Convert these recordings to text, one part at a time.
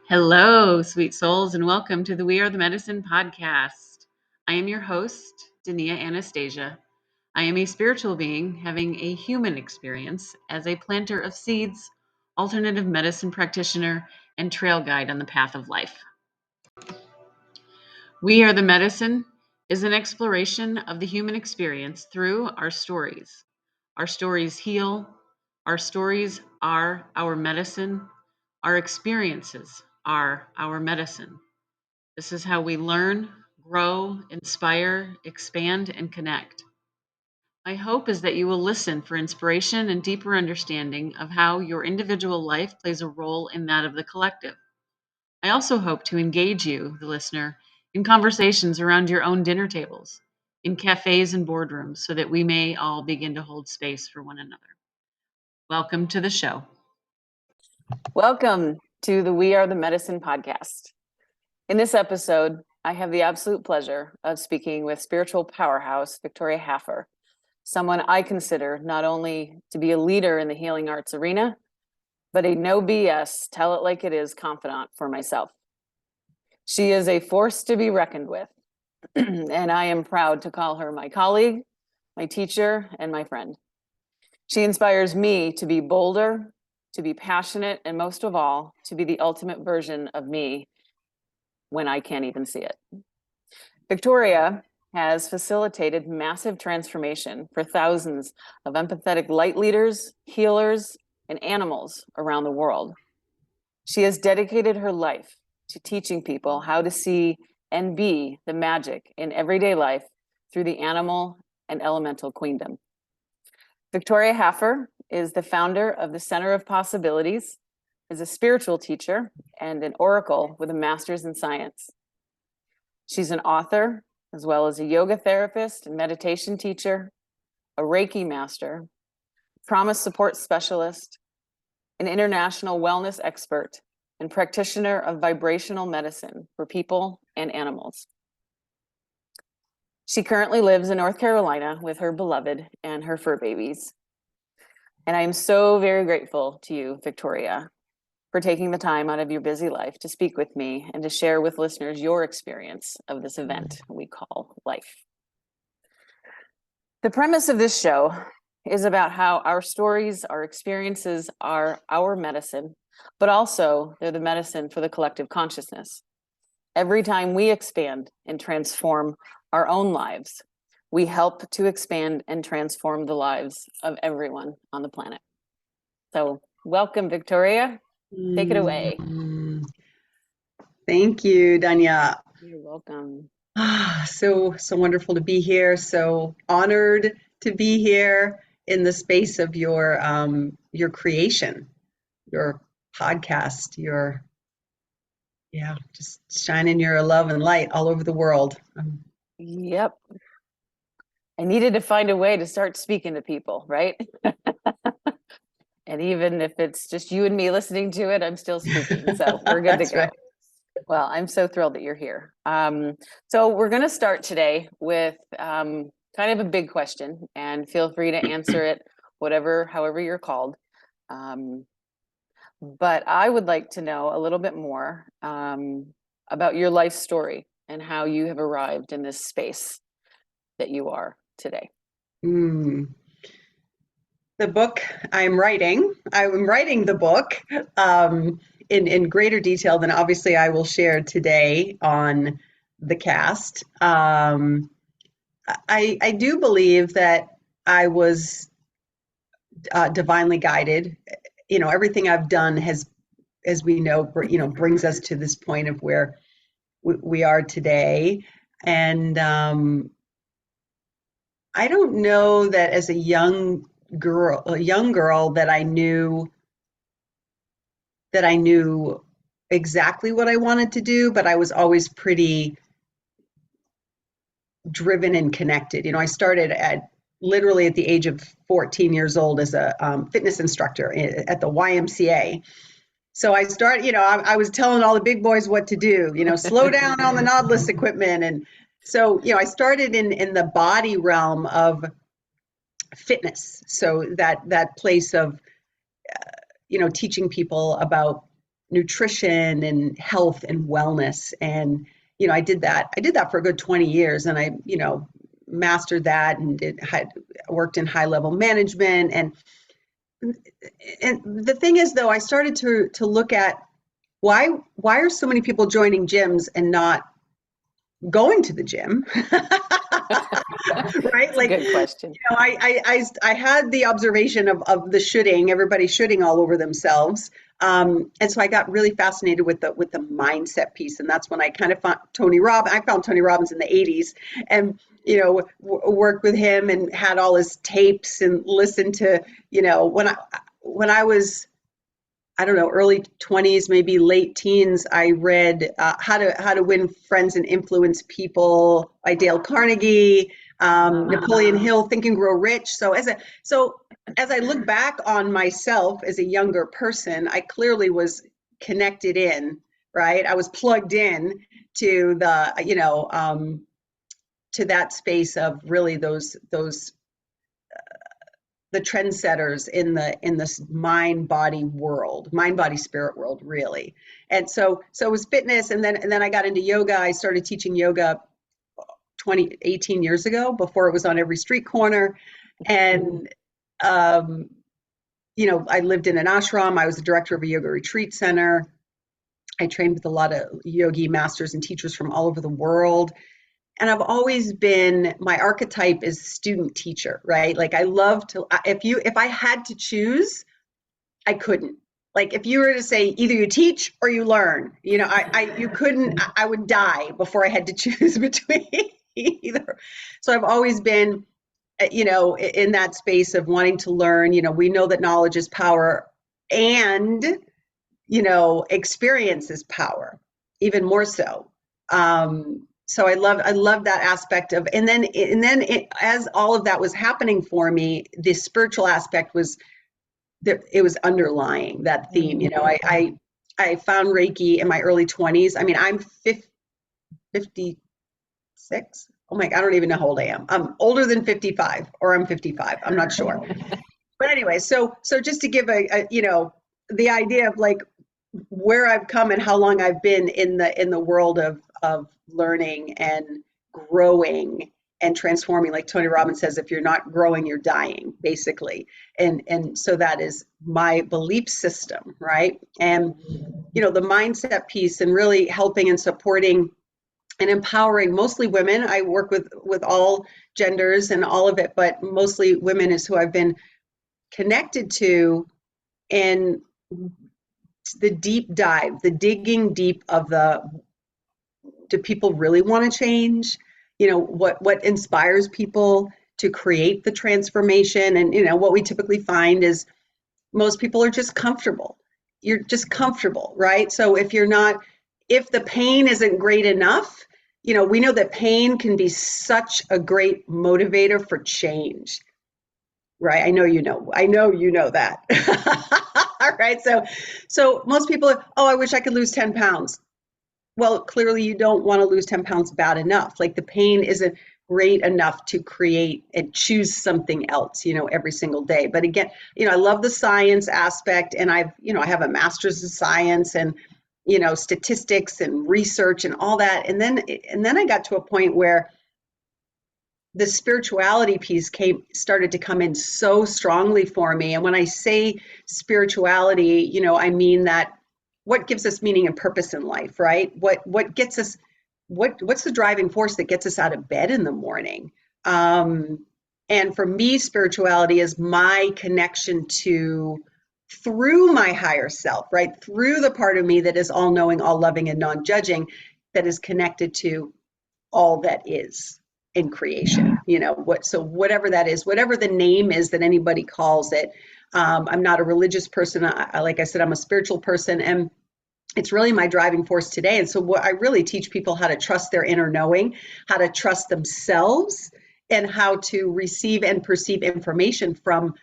Hello, sweet souls, and welcome to the We Are the Medicine podcast. I am your host, Dania Anastasia. I am a spiritual being having a human experience as a planter of seeds, alternative medicine practitioner, and trail guide on the path of life. We Are the Medicine is an exploration of the human experience through our stories. Our stories heal. Our stories are our medicine. Our experiences are our medicine. This is how we learn, grow, inspire, expand, and connect. My hope is that you will listen for inspiration and deeper understanding of how your individual life plays a role in that of the collective. I also hope to engage you, the listener, in conversations around your own dinner tables, in cafes and boardrooms, so that we may all begin to hold space for one another. Welcome to the show. Welcome to the We Are the Medicine podcast. In this episode, I have the absolute pleasure of speaking with spiritual powerhouse Victoria Haffer, someone I consider not only to be a leader in the healing arts arena, but a no BS, tell it like it is confidant for myself. She is a force to be reckoned with, and I am proud to call her my colleague, my teacher, and my friend. She inspires me to be bolder, to be passionate, and most of all, to be the ultimate version of me when I can't even see it. Victoria has facilitated massive transformation for thousands of empathetic light leaders, healers, and animals around the world. She has dedicated her life to teaching people how to see and be the magic in everyday life through the animal and elemental queendom. Victoria Haffer is the founder of the Center of Possibilities, is a spiritual teacher and an oracle with a master's in science. She's an author, as well as a yoga therapist and meditation teacher, a REIKI master, trauma support specialist, an international wellness expert, and practitioner of vibrational medicine for people and animals. She currently lives in North Carolina with her beloved and her fur babies. And I am so very grateful to you, Victoria, for taking the time out of your busy life to speak with me and to share with listeners your experience of this event we call life. The premise of this show is about how our stories, our experiences are our medicine, but also they're the medicine for the collective consciousness. Every time we expand and transform our own lives, we help to expand and transform the lives of everyone on the planet. So welcome, Victoria. Take it away. Thank you, Dania. You're welcome. So wonderful to be here. So honored to be here in the space of your creation, your podcast, just shining your love and light all over the world. Yep. I needed to find a way to start speaking to people, right? And even if it's just you and me listening to it, I'm still speaking. So we're good to go. Right. Well, I'm so thrilled that you're here. So we're going to start today with kind of a big question, and feel free to answer it however you're called. But I would like to know a little bit more about your life story and how you have arrived in this space that you are today. The book I'm writing the book in greater detail than obviously I will share today on the cast. I do believe that I was divinely guided. You know, everything I've done has, as we know, brings us to this point of where we are today. And I don't know that as a young girl that I knew exactly what I wanted to do, but I was always pretty driven and connected. You know, I started literally at the age of 14 years old as a fitness instructor at the YMCA. So I started, I was telling all the big boys what to do, slow down on the Nautilus equipment. And so, I started in the body realm of fitness. So that place of, teaching people about nutrition and health and wellness. And, I did that for a good 20 years, and I, mastered that, and worked in high level management. And the thing is, though, I started to look at why are so many people joining gyms and not going to the gym? Right? Like, good question. I had the observation of the shooting, everybody shooting all over themselves. And so I got really fascinated with the mindset piece. And that's when I kind of found Tony Robbins. I found Tony Robbins in the 80s, and, worked with him and had all his tapes and listened to, when I was, I don't know, early 20s, maybe late teens, I read How to Win Friends and Influence People by Dale Carnegie, Napoleon Hill, Think and Grow Rich. So as I look back on myself as a younger person, I clearly was connected in, right? I was plugged in to the, to that space of really those the trendsetters in this mind body spirit world, really. And so it was fitness, and then I got into yoga. I started teaching yoga 18 years ago, before it was on every street corner. And I lived in an ashram. I was the director of a yoga retreat center. I trained with a lot of yogi masters and teachers from all over the world. And I've always been, my archetype is student teacher, right? Like, I love to, if I had to choose, I couldn't. Like, if you were to say either you teach or you learn, you couldn't, I would die before I had to choose between either. So I've always been, in that space of wanting to learn. We know that knowledge is power, and, experience is power, even more so. So I love that aspect of, and then as all of that was happening for me, the spiritual aspect was there. It was underlying that theme. I found Reiki in my early 20s. I mean, I'm 56. Oh my, I don't even know how old I am. I'm older than 55, or I'm 55. I'm not sure. But anyway, so just to give the idea of like where I've come and how long I've been in the world of learning and growing and transforming. Like Tony Robbins says, if you're not growing, you're dying, basically. And so that is my belief system, right? And the mindset piece, and really helping and supporting and empowering mostly women. I work with all genders and all of it, but mostly women is who I've been connected to. And the deep dive, the digging deep of do people really want to change? What inspires people to create the transformation? And, what we typically find is most people are just comfortable. You're just comfortable, right? So if the pain isn't great enough, we know that pain can be such a great motivator for change, right? I know you know that. All right. So most people are, I wish I could lose 10 pounds. Well, clearly you don't want to lose 10 pounds bad enough. Like, the pain isn't great enough to create and choose something else, every single day. But again, I love the science aspect, and I have a master's in science and, statistics and research and all that. And then I got to a point where the spirituality piece started to come in so strongly for me. And when I say spirituality, I mean that what gives us meaning and purpose in life, right? What gets us, what's the driving force that gets us out of bed in the morning? And for me, spirituality is my connection through my higher self, right? Through the part of me that is all knowing, all loving, and non-judging, that is connected to all that is in creation. So whatever that is, whatever the name is that anybody calls it. I'm not a religious person. Like I said, I'm a spiritual person, and it's really my driving force today. And so what I really teach people, how to trust their inner knowing, how to trust themselves, and how to receive and perceive information from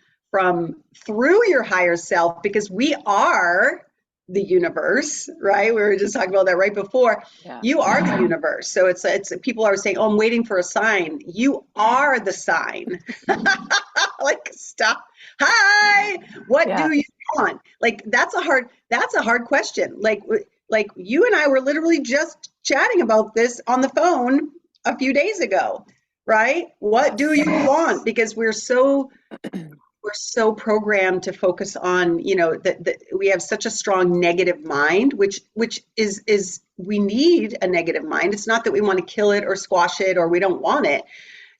through your higher self, because we are the universe, right? We were just talking about that right before. Yeah. You are the universe. So it's people are saying, "Oh, I'm waiting for a sign." You are the sign. Like, stop. Hi, what Yeah. do you want? Like, that's a hard question. Like you and I were literally just chatting about this on the phone a few days ago, right? What do you want? Because we're so programmed to focus on, that we have such a strong negative mind, which is we need a negative mind. It's not that we want to kill it or squash it or we don't want it.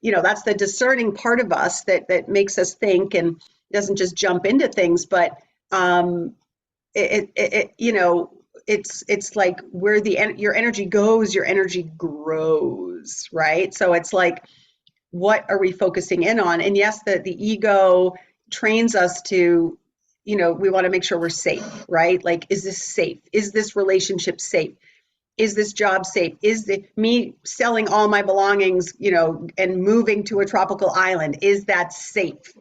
That's the discerning part of us that makes us think and doesn't just jump into things. But it's like where your energy goes, your energy grows, right? So it's like, what are we focusing in on? And yes, the ego trains us to, we want to make sure we're safe, right? Like, is this safe? Is this relationship safe? Is this job safe? Is me selling all my belongings, and moving to a tropical island, is that safe?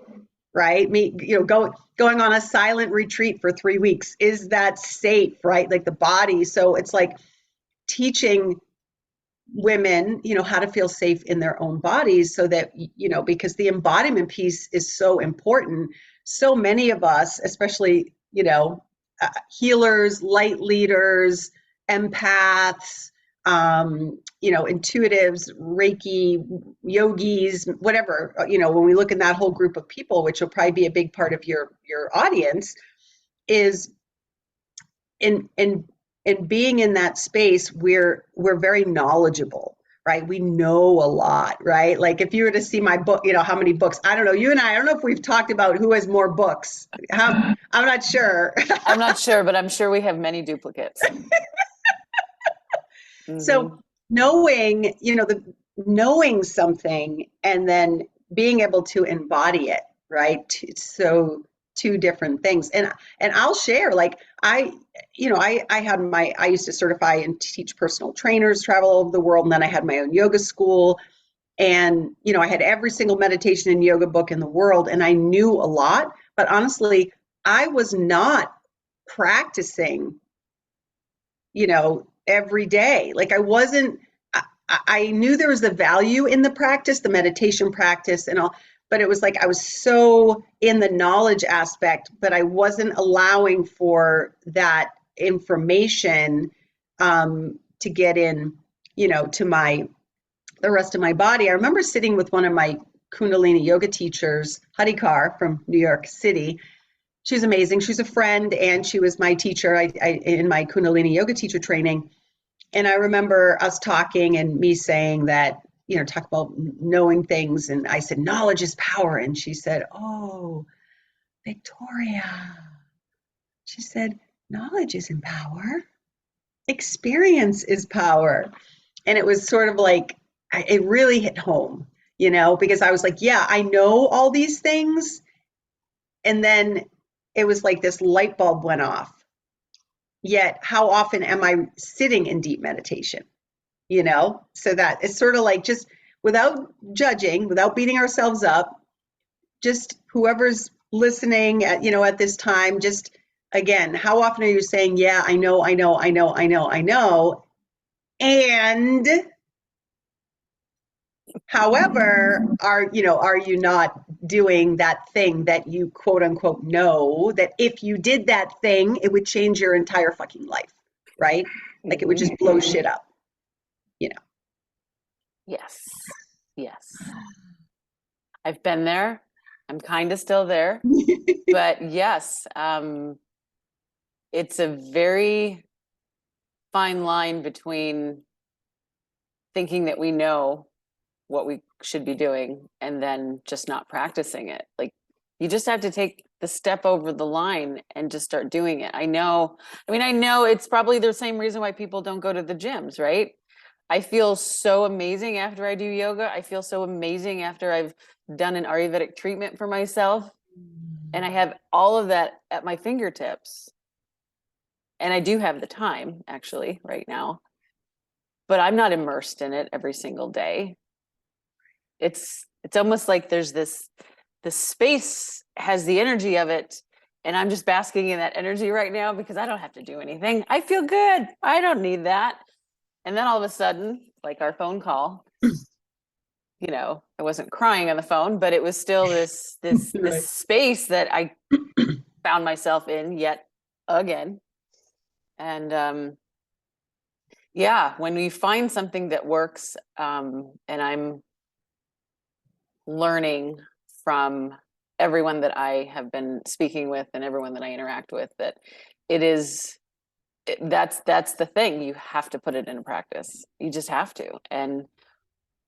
Right? Me, going on a silent retreat for 3 weeks, is that safe? Right? Like the body. So it's like teaching women, how to feel safe in their own bodies so that, because the embodiment piece is so important. So many of us, especially, healers, light leaders, empaths, intuitives, Reiki, yogis, whatever, when we look in that whole group of people, which will probably be a big part of your audience, is in being in that space, we're very knowledgeable, right? We know a lot, right? Like if you were to see my book, how many books, I don't know, you and I don't know if we've talked about who has more books. I'm not sure. I'm not sure, but I'm sure we have many duplicates. So knowing, knowing something and then being able to embody it, right? So two different things. And I'll share, like I used to certify and teach personal trainers, travel all over the world. And then I had my own yoga school. And, I had every single meditation and yoga book in the world. And I knew a lot, but honestly, I was not practicing, every day. Like I knew there was the value in the practice, the meditation practice and all, but it was like I was so in the knowledge aspect, but I wasn't allowing for that information to get in, to the rest of my body. I remember sitting with one of my Kundalini yoga teachers, Hadikar from New York City. She's amazing. She's a friend, and she was my teacher in my Kundalini yoga teacher training. And I remember us talking and me saying that, talk about knowing things. And I said, knowledge is power. And she said, oh, Victoria. She said, knowledge isn't power. Experience is power. And it was sort of like, it really hit home, because I was like, yeah, I know all these things. And then it was like this light bulb went off. Yet, how often am I sitting in deep meditation? So that it's sort of like, just without judging, without beating ourselves up, just whoever's listening at this time, just again, how often are you saying, yeah, I know, and however, are you not doing that thing that you quote unquote know, that if you did that thing, it would change your entire fucking life, right? Like it would just blow shit up, Yes. I've been there. I'm kind of still there. But yes, it's a very fine line between thinking that we know what we should be doing and then just not practicing it. Like you just have to take the step over the line and just start doing it. I know it's probably the same reason why people don't go to the gyms, right? I feel so amazing after I do yoga. I feel so amazing after I've done an Ayurvedic treatment for myself. And I have all of that at my fingertips. And I do have the time actually right now, but I'm not immersed in it every single day. It's almost like there's the space has the energy of it, And I'm just basking in that energy right now because I don't have to do anything. I feel good. I don't need that. And then all of a sudden, like our phone call, you know, I wasn't crying on the phone, but it was still this Right. space that I found myself in yet again. And yeah, when we find something that works, and I'm learning from everyone that I have been speaking with and everyone that I interact with, that that's the thing. You have to put it into practice. You just have to. And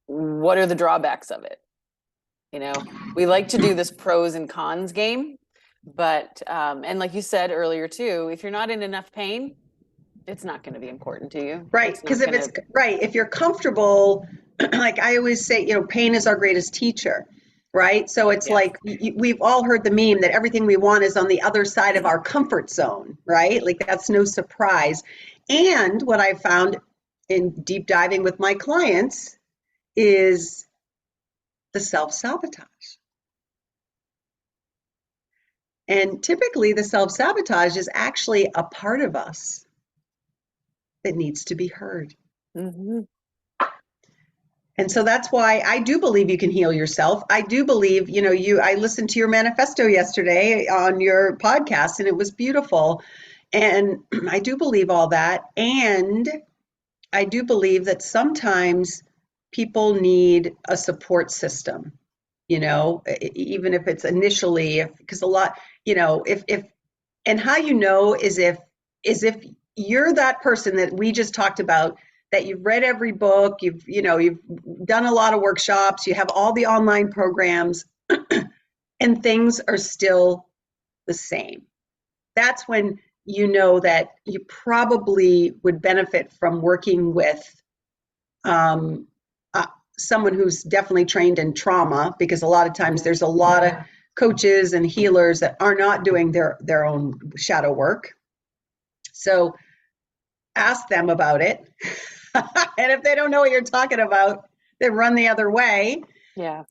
what are the drawbacks of it? You know, we like to do this pros and cons game, but and like you said earlier too, if you're not in enough pain, it's not going to be important to you. Right. It's Because not if going it's to. right, if you're comfortable, like I always say, you know, pain is our greatest teacher. Right. So it's Yes. like we've all heard the meme that everything we want is on the other side of our comfort zone. Right. Like that's no surprise. And what I found in deep diving with my clients is the self sabotage. And typically, the self sabotage is actually a part of us that needs to be heard. Mm-hmm. And so that's why I do believe you can heal yourself. I do believe, you know, I listened to your manifesto yesterday on your podcast and it was beautiful. And I do believe all that. And I do believe that sometimes people need a support system, you know, even if it's initially, because a lot, you know, if and how you know is if you're that person that we just talked about, that you've read every book, you've done a lot of workshops, you have all the online programs, and things are still the same. That's when you know that you probably would benefit from working with um, someone who's definitely trained in trauma, because a lot of times there's a lot of coaches and healers that are not doing their own shadow work. So ask them about it. And if they don't know what you're talking about, then run the other way. Yeah.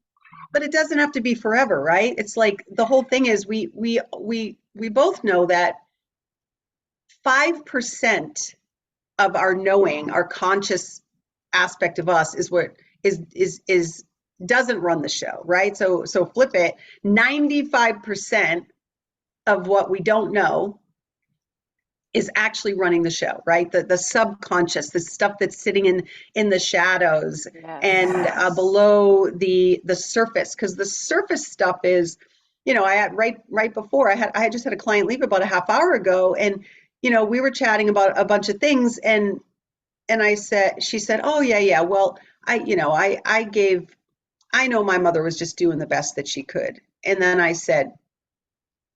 But it doesn't have to be forever, right? It's like the whole thing is we both know that 5% of our knowing, our conscious aspect of us, is what is doesn't run the show, right? So flip it. 95% of what we don't know is actually running the show, right? The subconscious, the stuff that's sitting in the shadows, Yes. and below the surface, because the surface stuff is, you know, I had right before I had just had a client leave about a half hour ago, and you know, we were chatting about a bunch of things, and she said, oh yeah, well, I know my mother was just doing the best that she could. And then I said,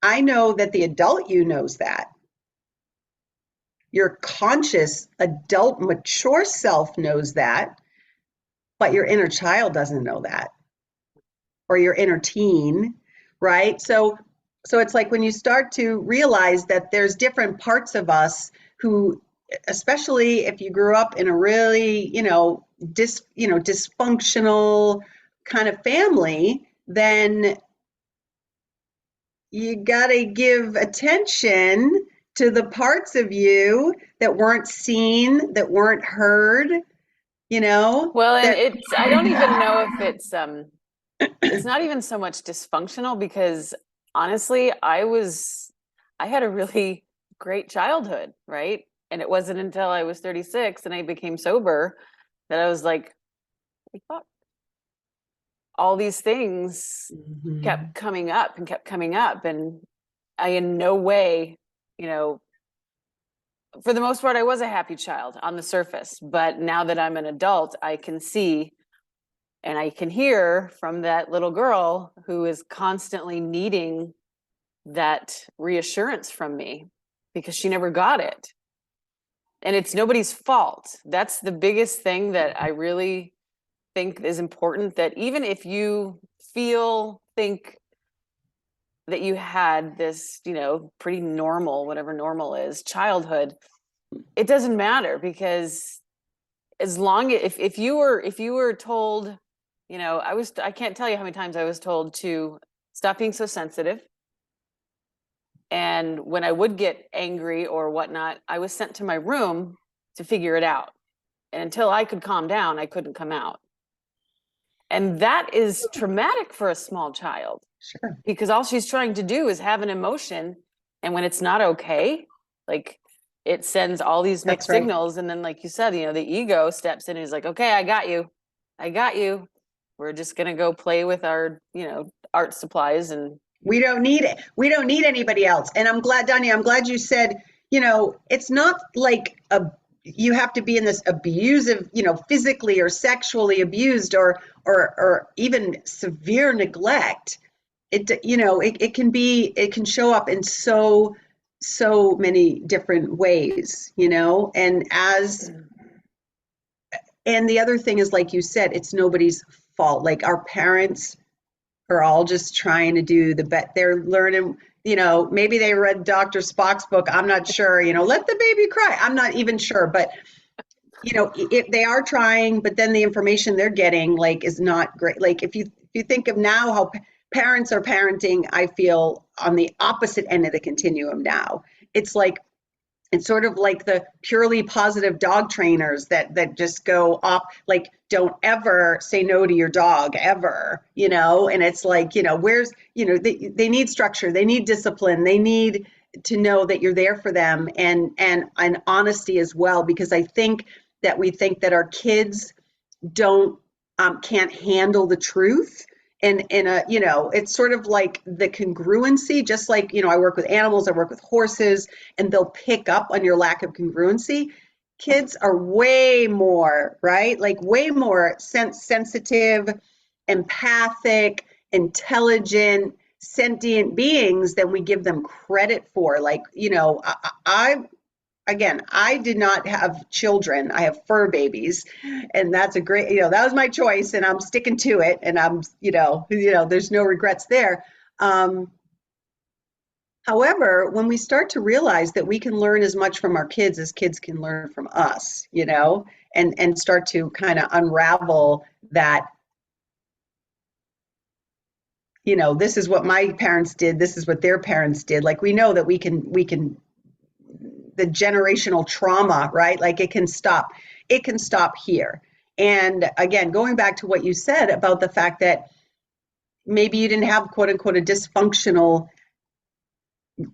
I know that the adult you knows that. Your conscious, adult, mature self knows that, but your inner child doesn't know that, or your inner teen, right? So it's like when you start to realize that there's different parts of us who, especially if you grew up in a really, dysfunctional kind of family, then you got to give attention to the parts of you that weren't seen, that weren't heard, Well, and that it's, I don't even know if it's not even so much dysfunctional, because honestly, I had a really great childhood, right? And it wasn't until I was 36 and I became sober that I was like, fuck. All these things kept coming up and kept coming up. And I, in no way, for the most part, I was a happy child on the surface. But now that I'm an adult, I can see and I can hear from that little girl who is constantly needing that reassurance from me because she never got it. And it's nobody's fault. That's the biggest thing that I really think is important, that even if you think that you had this, pretty normal, whatever normal is, childhood, it doesn't matter, because as long as if you were told, I can't tell you how many times I was told to stop being so sensitive, And when I would get angry or whatnot, I was sent to my room to figure it out. And until I could calm down, I couldn't come out. And that is traumatic for a small child. Sure. Because all she's trying to do is have an emotion. And when it's not okay, like it sends all these mixed signals. And then, like you said, you know, the ego steps in and is like, okay, I got you. I got you. We're just going to go play with our, you know, art supplies. And we don't need it. We don't need anybody else. And I'm glad, Danya, I'm glad you said, you know, it's not like you have to be in this abusive, you know, physically or sexually abused or even severe neglect. It, you know, it can show up in so many different ways, you know, and the other thing is, like you said, it's nobody's fault. Like our parents are all just trying to do the best. They're learning, you know, maybe they read Dr. Spock's book. I'm not sure, you know, let the baby cry. I'm not even sure, but you know, if they are trying, but then the information they're getting like is not great. Like if you think of now how parents are parenting, I feel on the opposite end of the continuum now. It's like it's sort of like the purely positive dog trainers that just go off, like don't ever say no to your dog ever, you know. And it's like, you know, where's, you know, they need structure, they need discipline, they need to know that you're there for them, and honesty as well, because I think that we think that our kids don't can't handle the truth. And in a, you know, it's sort of like the congruency, just like, you know, I work with animals, I work with horses, and they'll pick up on your lack of congruency. Kids are way more, right? Like way more sensitive, empathic, intelligent, sentient beings than we give them credit for. Like, you know, again, I did not have children. I have fur babies, and that's a great, you know, that was my choice, and I'm sticking to it, and I'm, you know, there's no regrets there. However, when we start to realize that we can learn as much from our kids as kids can learn from us, you know, and start to kind of unravel that, you know, this is what my parents did, this is what their parents did. Like we know that we can the generational trauma, right? Like it can stop here. And again, going back to what you said about the fact that maybe you didn't have quote unquote a dysfunctional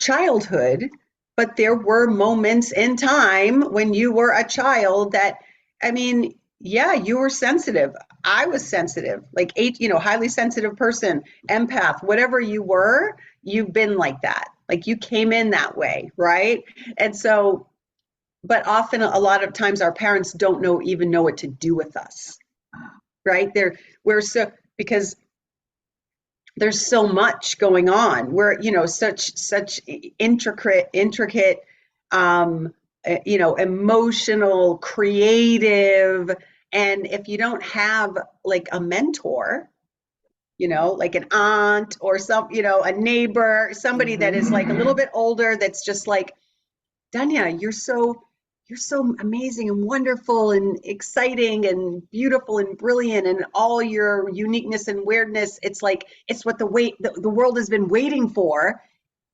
childhood, but there were moments in time when you were a child that, I mean, yeah, you were sensitive. I was sensitive, like you know, highly sensitive person, empath, whatever you were, you've been like that. Like you came in that way, right? And so, but often a lot of times our parents don't even know what to do with us, right? We're so, because there's so much going on. We're, you know, such intricate, you know, emotional, creative. And if you don't have like a mentor, you know, like an aunt or some, you know, a neighbor, somebody that is like a little bit older, that's just like, Danya, you're so amazing and wonderful and exciting and beautiful and brilliant, and all your uniqueness and weirdness. It's like, it's what the world has been waiting for.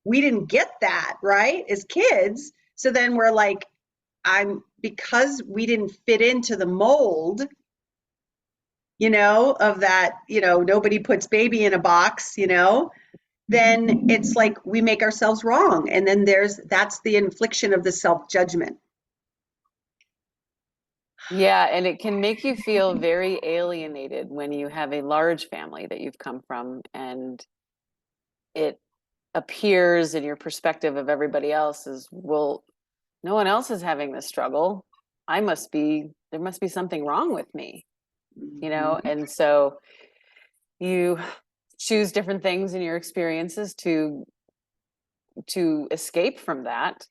We didn't get that, right, as kids. So then we're like, because we didn't fit into the mold, you know, of that, you know, nobody puts baby in a box, you know, then it's like we make ourselves wrong. And then that's the infliction of the self-judgment. yeah, and it can make you feel very alienated when you have a large family that you've come from, and it appears in your perspective of everybody else is, well, no one else is having this struggle. There must be something wrong with me, you know? And so you choose different things in your experiences to escape from that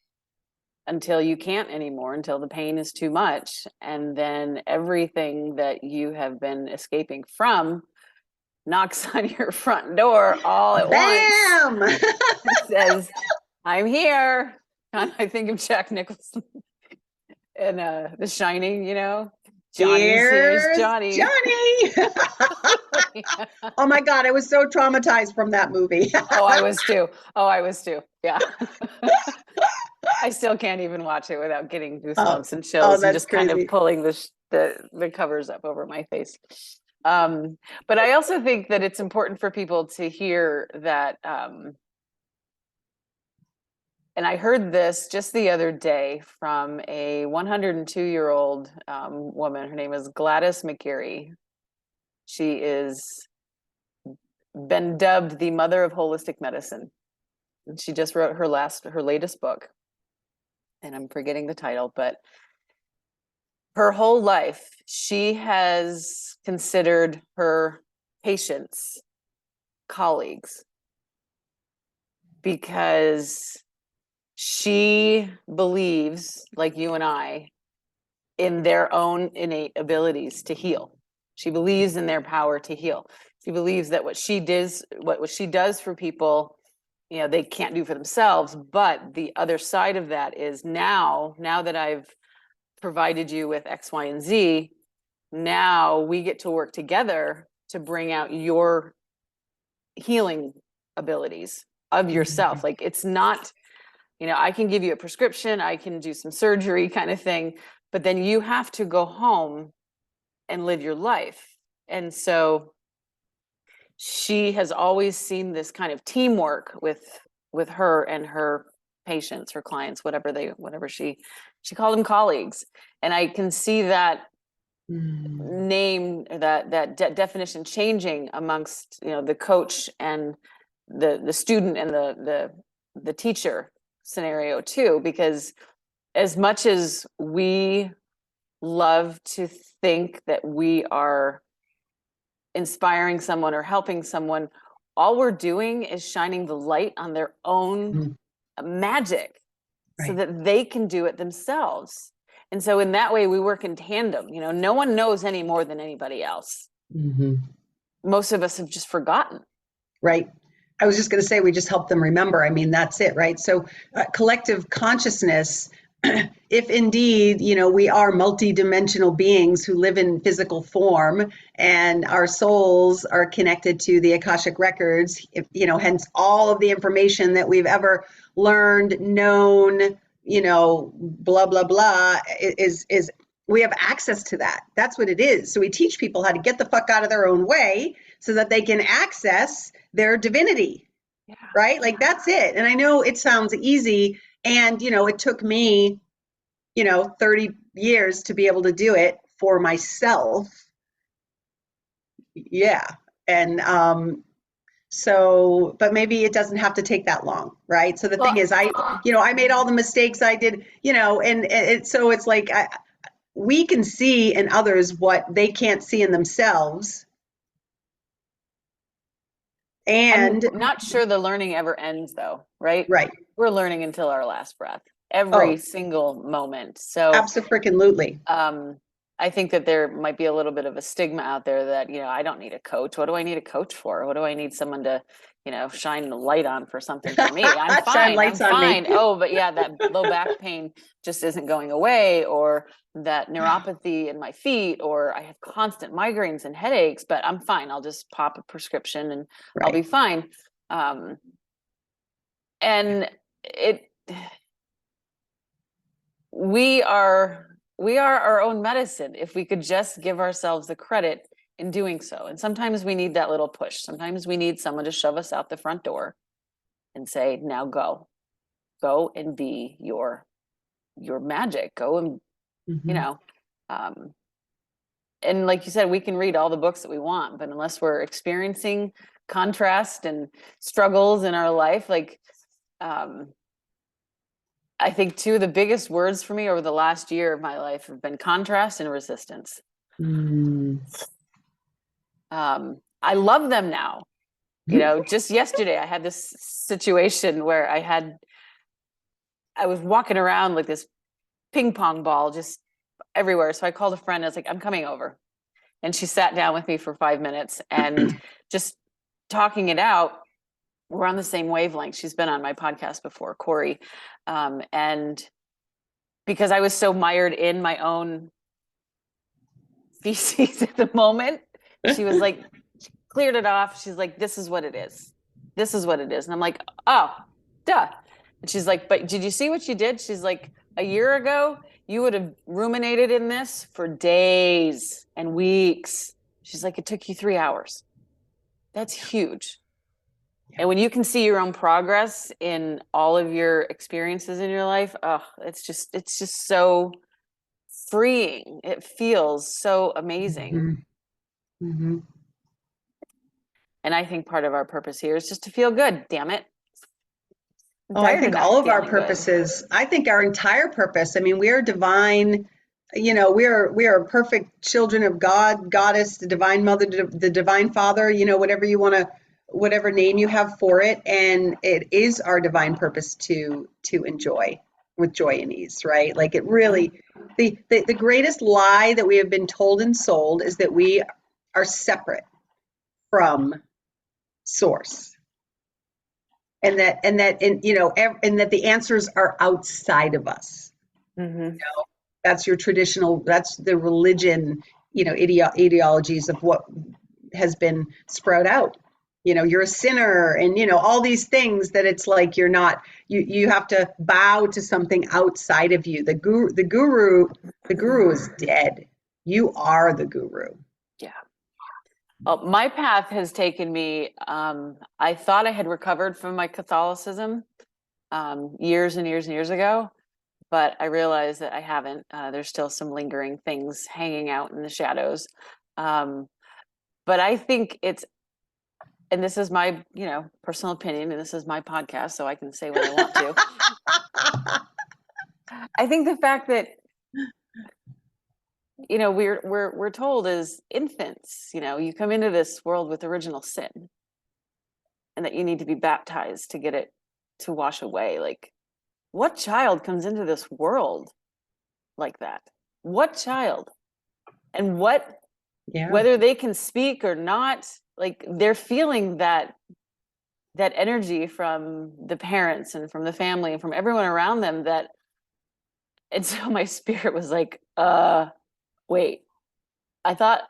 until you can't anymore, until the pain is too much. And then everything that you have been escaping from knocks on your front door all at Bam! once. It says, I'm here. I think of Jack Nicholson in The Shining, you know, Here's Here's Johnny. Johnny. Oh my God, I was so traumatized from that movie. Oh, I was too. Yeah. I still can't even watch it without getting Oh, goosebumps and oh, chills and that's just kind of crazy. pulling the covers up over my face. But I also think that it's important for people to hear that, and I heard this just the other day from a 102-year-old woman. Her name is Gladys McGarry. She is been dubbed the mother of holistic medicine. And she just wrote her latest book, and I'm forgetting the title, but her whole life, she has considered her patients colleagues because she believes, like you and I, in their own innate abilities to heal. She believes in their power to heal. She believes that what she does for people, they can't do for themselves. But the other side of that is now that I've provided you with X, Y, and Z, now we get to work together to bring out your healing abilities of yourself. Like, it's not, I can give you a prescription, I can do some surgery kind of thing, but then you have to go home and live your life. And so she has always seen this kind of teamwork with her and her patients, her clients, whatever she called them colleagues. And I can see that name, that definition changing amongst the coach and the student and the teacher scenario too, because as much as we love to think that we are inspiring someone or helping someone, all we're doing is shining the light on their own magic so Right. that they can do it themselves. And so in that way, we work in tandem. No one knows any more than anybody else. Most of us have just forgotten. Right. I was just going to say, we just help them remember. I mean, that's it, right? So collective consciousness, if indeed, we are multidimensional beings who live in physical form, and our souls are connected to the Akashic records, hence all of the information that we've ever learned, known, blah, blah, blah, is we have access to that. That's what it is. So we teach people how to get the fuck out of their own way so that they can access their divinity, right? Like, that's it. And I know it sounds easy, and it took me 30 years to be able to do it for myself. And so, but maybe it doesn't have to take that long, right? So the thing is, I made all the mistakes I did, so it's like we can see in others what they can't see in themselves. And I'm not sure the learning ever ends, though, right? Right. We're learning until our last breath, every single moment. So absolutely. I think that there might be a little bit of a stigma out there that, I don't need a coach. What do I need a coach for? What do I need someone to, shine the light on for something for me? I'm fine. I'm fine. Oh, but yeah, that low back pain just isn't going away, or that neuropathy in my feet, or I have constant migraines and headaches, but I'm fine. I'll just pop a prescription and I'll be fine. And we are our own medicine if we could just give ourselves the credit in doing so. And sometimes we need that little push. Sometimes we need someone to shove us out the front door and say, now go and be your magic. Go and, and like you said, we can read all the books that we want, but unless we're experiencing contrast and struggles in our life, like, I think two of the biggest words for me over the last year of my life have been contrast and resistance. I love them now. Just yesterday I had this situation where I was walking around like this ping pong ball just everywhere. So I called a friend. I was like, I'm coming over. And she sat down with me for 5 minutes and just talking it out. We're on the same wavelength. She's been on my podcast before, Corey. And because I was so mired in my own feces at the moment. She was like, cleared it off. She's like, this is what it is. This is what it is. And I'm like, oh, duh. And she's like, but did you see what you did? She's like, a year ago, you would have ruminated in this for days and weeks. She's like, it took you 3 hours. That's huge. And when you can see your own progress in all of your experiences in your life, oh, it's just so freeing. It feels so amazing. Mm-hmm. And I think part of our purpose here is just to feel good, damn it. Oh, I think all of our purposes, I think our entire purpose, I mean, we are divine, we are perfect children of God, Goddess, the divine mother, the divine father, whatever you want to, whatever name you have for it. And it is our divine purpose to enjoy with joy and ease, right? Like it really, the greatest lie that we have been told and sold is that we are separate from source. And that the answers are outside of us. Mm-hmm. That's your traditional, that's the religion, ideologies of what has been sprout out. You're a sinner and, all these things that it's like you're not, you have to bow to something outside of you. The guru is dead. You are the guru. Yeah. Well, my path has taken me, I thought I had recovered from my Catholicism years and years and years ago, but I realized that I haven't. There's still some lingering things hanging out in the shadows. But I think it's, and this is my, personal opinion, and this is my podcast, so I can say what I want to. I think the fact that we're told as infants, you come into this world with original sin and that you need to be baptized to get it to wash away. Like, what child comes into this world like that? What child? And whether they can speak or not, like they're feeling that energy from the parents and from the family and from everyone around them and so my spirit was like, wait, I thought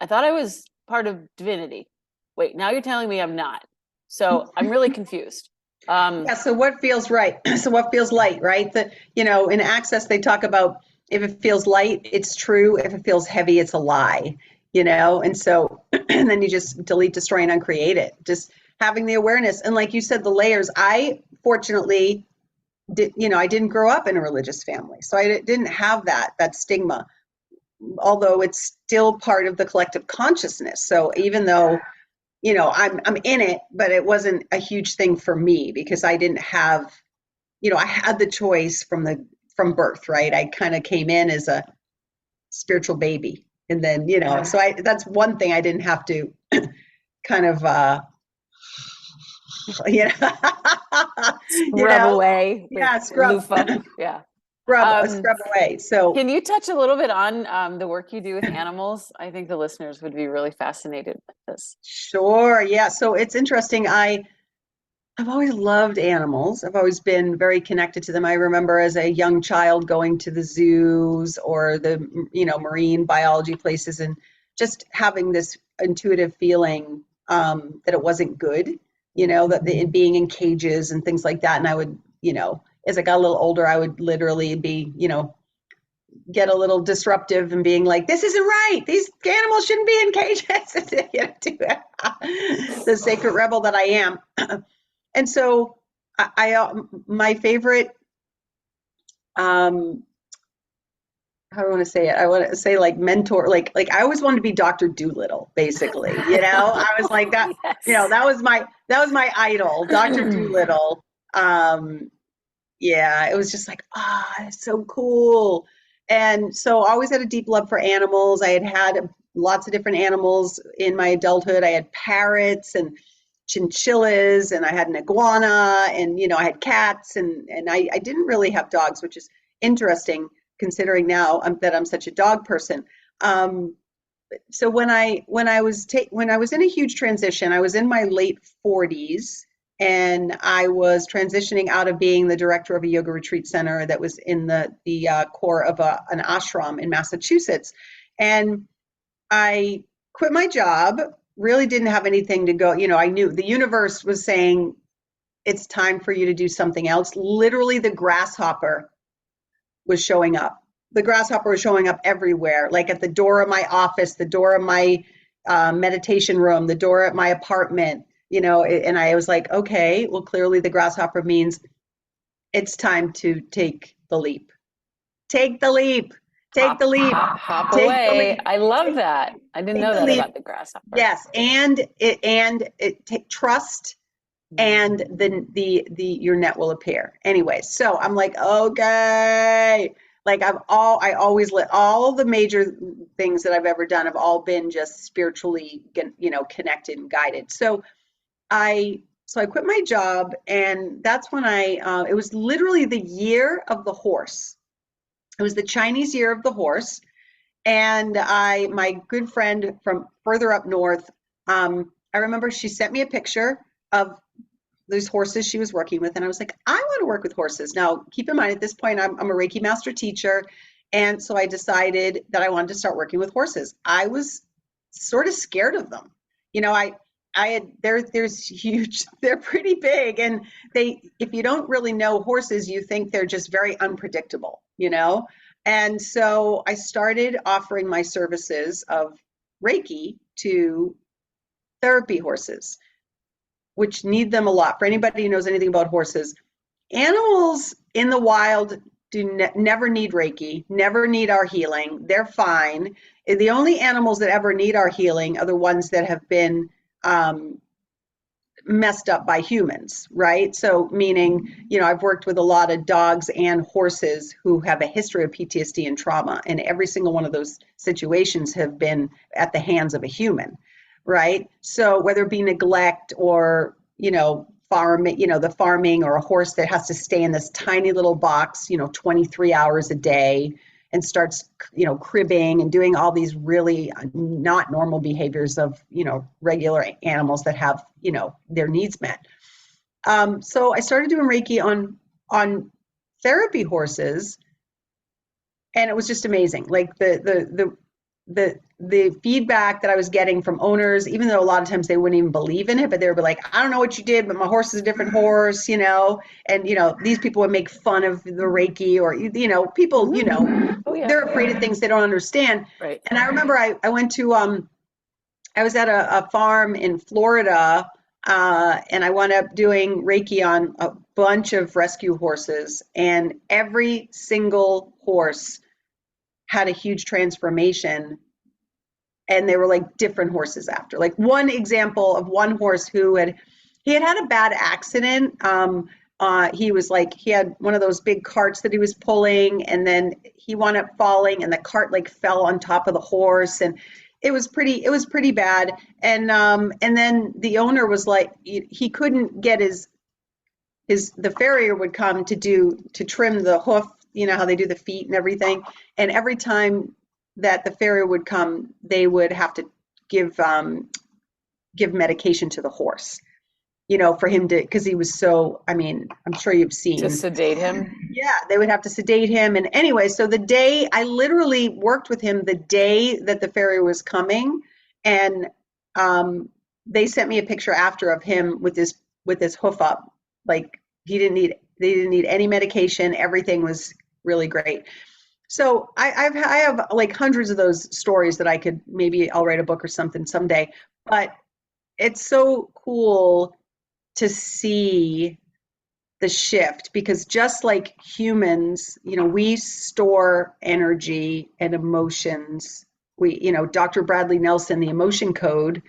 I was part of divinity. Wait, now you're telling me I'm not. So I'm really confused. So what feels right? So what feels light, right? In Access, they talk about if it feels light, it's true. If it feels heavy, it's a lie, And so, and then you just delete, destroy, and uncreate it. Just having the awareness. And like you said, the layers, I fortunately I didn't grow up in a religious family. So I didn't have that stigma, although it's still part of the collective consciousness. So even though, I'm in it, but it wasn't a huge thing for me because I didn't have, I had the choice from birth, right? I kind of came in as a spiritual baby. And then, so that's one thing I didn't have to kind of, scrub away. Yeah, scrub. Yeah. Scrub away. So can you touch a little bit on the work you do with animals? I think the listeners would be really fascinated with this. Sure. Yeah. So it's interesting. I've always loved animals. I've always been very connected to them. I remember as a young child going to the zoos or the, marine biology places and just having this intuitive feeling that it wasn't good, that being in cages and things like that. And I would, as I got a little older, I would literally be, get a little disruptive and being like, this isn't right. These animals shouldn't be in cages. The sacred rebel that I am. And so my favorite, how do I want to say it? I want to say like mentor, like I always wanted to be Dr. Doolittle, basically, I was like that, Yes. that was my idol, Dr. Doolittle. It was just like, it's so cool. And so I always had a deep love for animals. I had lots of different animals in my adulthood. I had parrots and chinchillas, and I had an iguana, and I had cats, and I didn't really have dogs, which is interesting considering now that I'm such a dog person. So when I was in a huge transition, I was in my late 40s, and I was transitioning out of being the director of a yoga retreat center that was in the core of an ashram in Massachusetts. And I quit my job, really didn't have anything to go. I knew the universe was saying, it's time for you to do something else. Literally, the grasshopper was showing up. The grasshopper was showing up everywhere, like at the door of my office, the door of my meditation room, the door at my apartment, and I was like, okay, well, clearly the grasshopper means it's time to take the leap. Take the leap. Take the leap. Hop Take the away. leap. I love that. I didn't know Take the that leap. about the grasshopper. Yes, and take trust, and then your net will appear. Anyway, so I'm like, okay, like I always let all the major things that I've ever done have all been just spiritually, connected and guided. So I quit my job, and that's when it was literally the year of the horse. It was the Chinese year of the horse. And my good friend from further up north, I remember she sent me a picture of those horses she was working with. And I was like, I want to work with horses. Now, keep in mind, at this point, I'm a Reiki master teacher. And so I decided that I wanted to start working with horses. I was sort of scared of them. There's huge, they're pretty big. And if you don't really know horses, you think they're just very unpredictable, And so I started offering my services of Reiki to therapy horses, which need them a lot. For anybody who knows anything about horses, animals in the wild never need Reiki, never need our healing. They're fine. The only animals that ever need our healing are the ones that have been messed up by humans, right? So meaning, I've worked with a lot of dogs and horses who have a history of PTSD and trauma, and every single one of those situations have been at the hands of a human, right? So whether it be neglect or, the farming, or a horse that has to stay in this tiny little box, 23 hours a day, and starts, cribbing and doing all these really not normal behaviors of, regular animals that have, their needs met. So I started doing Reiki on therapy horses, and it was just amazing. Like the feedback that I was getting from owners, even though a lot of times they wouldn't even believe in it, but they would be like, I don't know what you did, but my horse is a different horse, and, these people would make fun of the Reiki, or, people, Oh, yeah. they're afraid of things they don't understand. Right. And I remember I went to, I was at a farm in Florida, and I wound up doing Reiki on a bunch of rescue horses, and every single horse had a huge transformation, and they were like different horses after. Like one example of one horse who had a bad accident. He had one of those big carts that he was pulling, and then he wound up falling, and the cart like fell on top of the horse, and it was pretty bad. And then the owner was like, he couldn't get the farrier would come to trim the hoof, how they do the feet and everything. And every time that the farrier would come, they would have to give medication to the horse, for him to, because he was so, I'm sure you've seen. To sedate him? Yeah, they would have to sedate him. And anyway, so the day, I literally worked with him the day that the farrier was coming, and they sent me a picture after of him with his hoof up. Like they didn't need any medication. Everything was really great. So I have like hundreds of those stories that I'll write a book or something someday, but it's so cool to see the shift, because just like humans, we store energy and emotions. Dr. Bradley Nelson, the emotion code,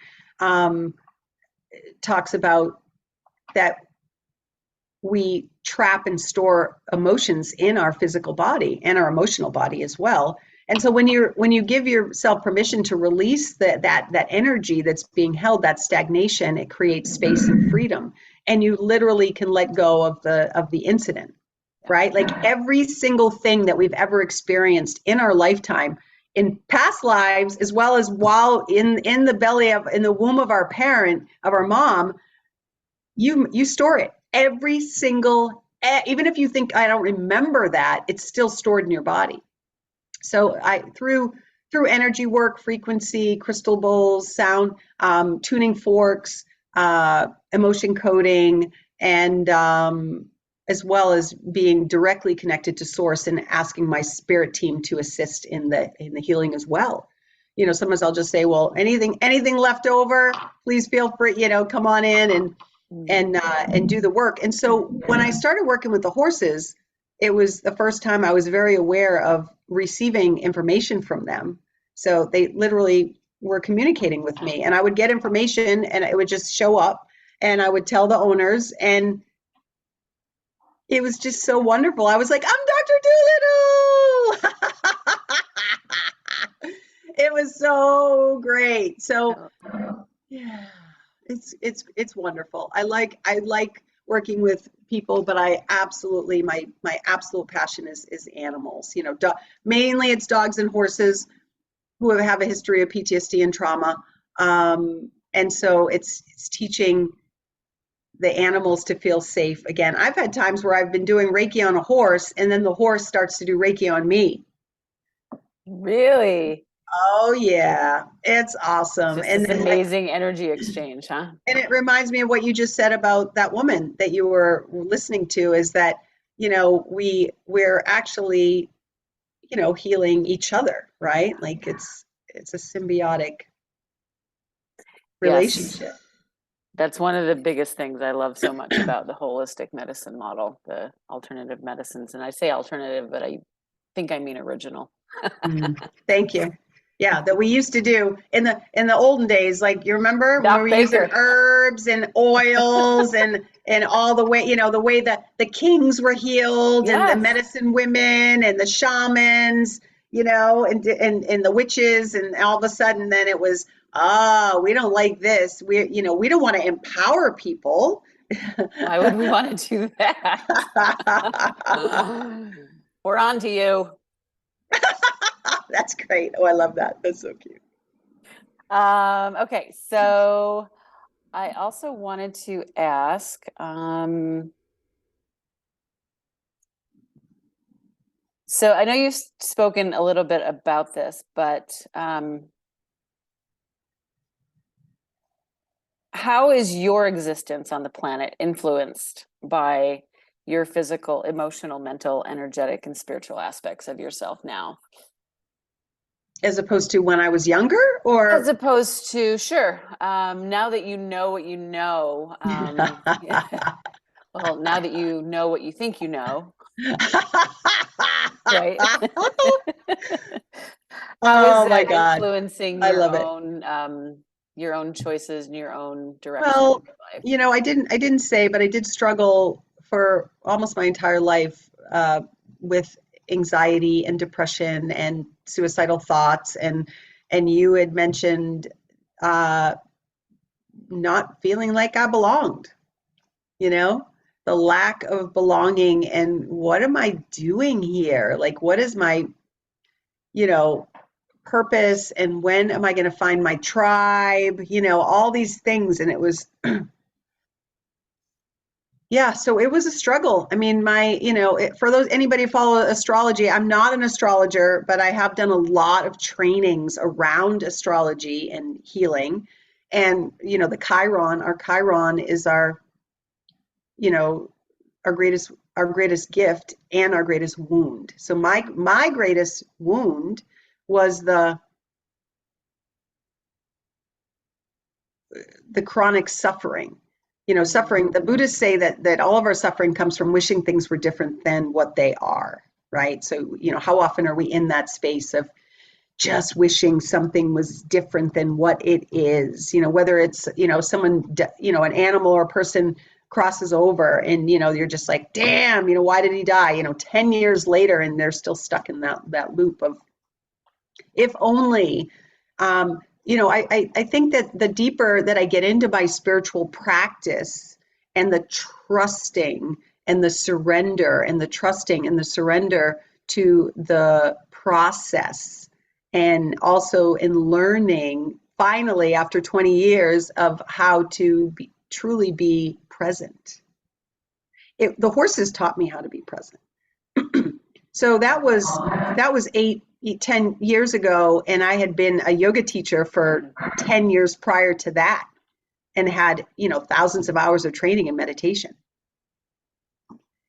talks about that we trap and store emotions in our physical body and our emotional body as well. And so when you give yourself permission to release that energy that's being held, that stagnation, it creates space and freedom. And you literally can let go of the incident, right? Like every single thing that we've ever experienced in our lifetime, in past lives, as well as while in the womb of our mom, you store it. Every single, even if you think I don't remember that, it's still stored in your body. So through through energy work, frequency, crystal bowls, sound, tuning forks, emotion coding, and as well as being directly connected to source and asking my spirit team to assist in the healing as well. You know, sometimes I'll just say, well, anything left over, please feel free, you know, come on in and do the work. And so when I started working with the horses, it was the first time I was very aware of receiving information from them. So they literally were communicating with me, and I would get information and it would just show up and I would tell the owners, and it was just so wonderful. I was like, I'm Dr. Doolittle. It was so great. So yeah, it's wonderful. I like working with people, but I absolutely my absolute passion is animals. You know, mainly it's dogs and horses who have a history of PTSD and trauma, and so it's teaching the animals to feel safe again. I've had times where I've been doing Reiki on a horse, and then the horse starts to do Reiki on me. Really? Oh yeah, it's awesome. Just And this then amazing energy exchange, huh? and it reminds me of what you just said about that woman that you were listening to, is that, you know, we're actually, you know, healing each other, right? Like it's a symbiotic Yes. relationship. That's one of the biggest things I love so much about the holistic medicine model, the alternative medicines. And I say alternative, but I think I mean original. Thank you. Yeah, that we used to do in the olden days. Like, you remember when we Doc were using Baker. herbs and oils and all the way, you know, the way that the kings were healed and the Yes. medicine women and the shamans, you know, and the witches, and all of a sudden then it was, we don't like this. We don't want to empower people. Why would we want to do that? We're on to you. That's great. Oh, I love that. That's so cute. Okay, so I also wanted to ask, so I know you've spoken a little bit about this, but how is your existence on the planet influenced by your physical, emotional, mental, energetic, and spiritual aspects of yourself now? As opposed to when I was younger, or As opposed to, sure, now that you know what you know, well, now that you know what you think you know, right? How is Oh my that God. influencing I love it. your own choices and your own direction Well, in your life? you know, I didn't say, but I did struggle for almost my entire life with anxiety and depression and suicidal thoughts, and you had mentioned uh, not feeling like I belonged, you know, the lack of belonging, and what am I doing here? Like, what is my, you know, purpose, and when am I going to find my tribe? You know, all these things. And it was, yeah, so it was a struggle. I mean, for those, anybody who follow astrology, I'm not an astrologer, but I have done a lot of trainings around astrology and healing. And, you know, our Chiron is our, you know, our greatest gift and our greatest wound. So my greatest wound was the chronic suffering. You know, suffering, the Buddhists say that all of our suffering comes from wishing things were different than what they are, right? So, you know, how often are we in that space of just wishing something was different than what it is? You know, whether it's, you know, an animal or a person crosses over, and, you know, you're just like, damn, you know, why did he die? You know, 10 years later, and they're still stuck in that loop of, if only. You know, I think that the deeper that I get into my spiritual practice, and the trusting and the surrender, and the trusting and the surrender to the process, and also in learning finally after 20 years of how to truly be present. The horses taught me how to be present. So that was 10 years ago, and I had been a yoga teacher for 10 years prior to that and had, thousands of hours of training in meditation.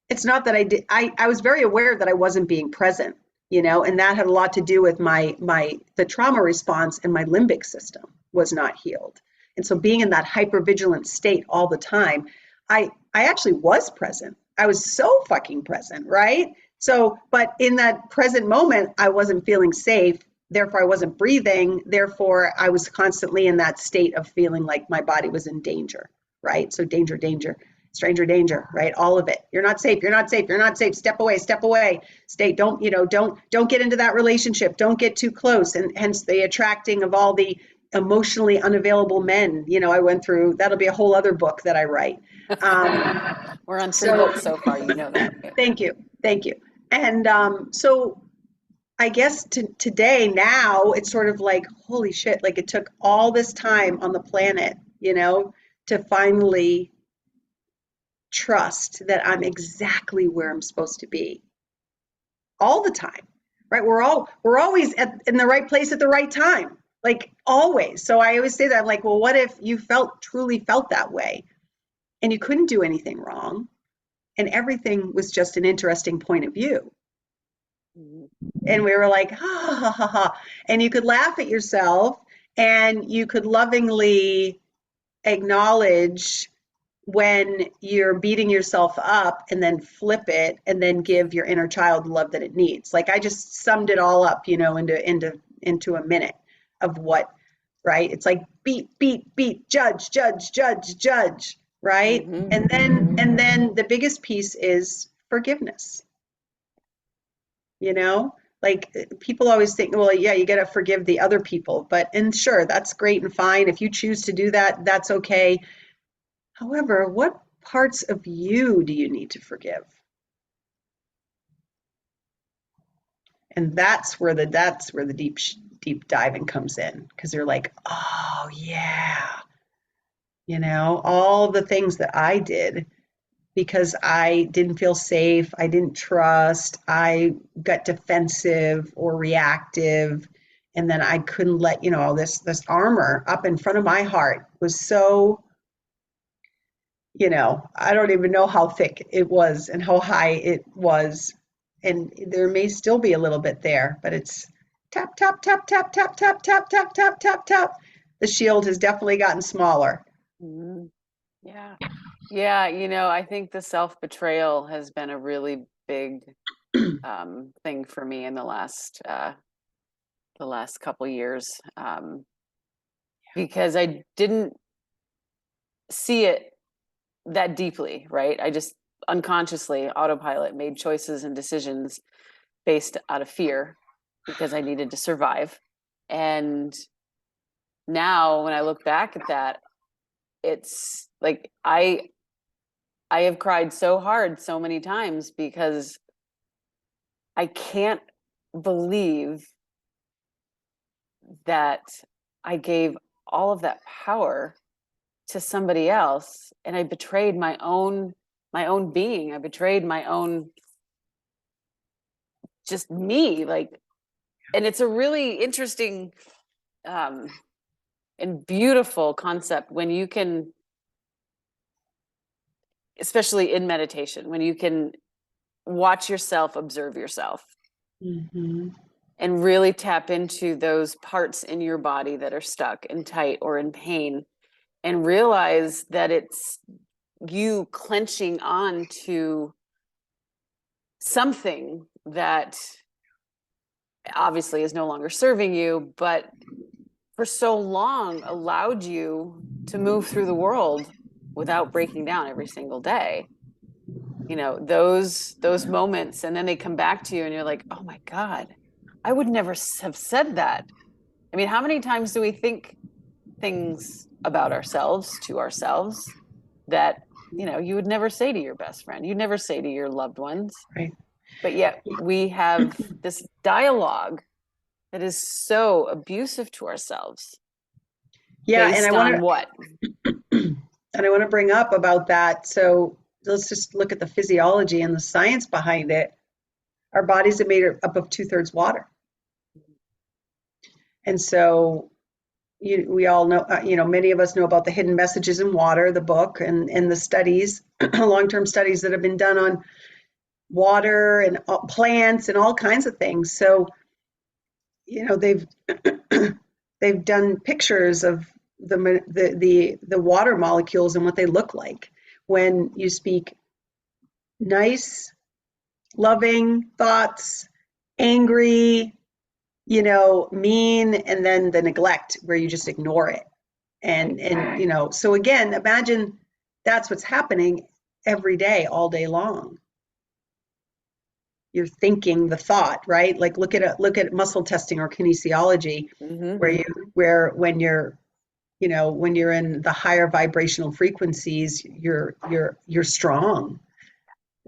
It's not that I was very aware that I wasn't being present, and that had a lot to do with the trauma response, and my limbic system was not healed. And so being in that hypervigilant state all the time, I actually was present. I was so fucking present, right? So, but in that present moment, I wasn't feeling safe. Therefore, I wasn't breathing. Therefore, I was constantly in that state of feeling like my body was in danger, right? So danger, danger, stranger danger, right? All of it. You're not safe. You're not safe. You're not safe. Step away. Step away. Stay. Don't get into that relationship. Don't get too close. And hence the attracting of all the emotionally unavailable men. I went through, that'll be a whole other book that I write. We're on 3 books so far, that. Thank you. And so I guess today, now it's sort of like, holy shit, like it took all this time on the planet, to finally trust that I'm exactly where I'm supposed to be all the time, right? We're always in the right place at the right time, like always. So I always say that, I'm like, well, what if you truly felt that way and you couldn't do anything wrong and everything was just an interesting point of view? And we were like, ha, ha, ha, ha. And you could laugh at yourself and you could lovingly acknowledge when you're beating yourself up, and then flip it and then give your inner child the love that it needs. Like I just summed it all up, into a minute of what, right? It's like beat, judge, right? Mm-hmm. And then the biggest piece is forgiveness. Like people always think, well, yeah, you got to forgive the other people, and sure, that's great and fine. If you choose to do that, that's okay. However, what parts of you do you need to forgive? And that's where the deep diving comes in, because they're like, oh yeah, all the things that I did because I didn't feel safe, I didn't trust, I got defensive or reactive, and then I couldn't let, this armor up in front of my heart was so, I don't even know how thick it was and how high it was. And there may still be a little bit there, but it's tap, tap, tap, tap, tap, tap, tap, tap, tap, tap, tap. The shield has definitely gotten smaller. Mm-hmm. Yeah. Yeah. I think the self-betrayal has been a really big thing for me in the last couple years, because I didn't see it that deeply, right? I just unconsciously autopilot made choices and decisions based out of fear because I needed to survive. And now when I look back at that, it's like I have cried so hard so many times because I can't believe that I gave all of that power to somebody else, and I betrayed my own being. I betrayed my own, just me, like. And it's a really interesting and beautiful concept when you can, especially in meditation, when you can watch yourself, observe yourself, Mm-hmm. and really tap into those parts in your body that are stuck and tight or in pain, and realize that it's you clenching on to something that obviously is no longer serving you, but for so long allowed you to move through the world without breaking down every single day. Those moments, and then they come back to you and you're like, oh my God, I would never have said that. I mean, how many times do we think things about ourselves to ourselves that, you would never say to your best friend, you'd never say to your loved ones. Right. But yet we have this dialogue that is so abusive to ourselves. Yeah, based and I on what? And I want to bring up about that. So let's just look at the physiology and the science behind it. Our bodies are made up of 2/3 water. And so we all know, many of us know about the hidden messages in water, the book, and the studies, long-term studies that have been done on water and plants and all kinds of things. So, they've they've done pictures of the water molecules and what they look like when you speak nice, loving thoughts, angry, mean, and then the neglect where you just ignore it. And so again, imagine that's what's happening every day, all day long. You're thinking the thought, right? Like look at muscle testing or kinesiology, where when you're in the higher vibrational frequencies, you're strong,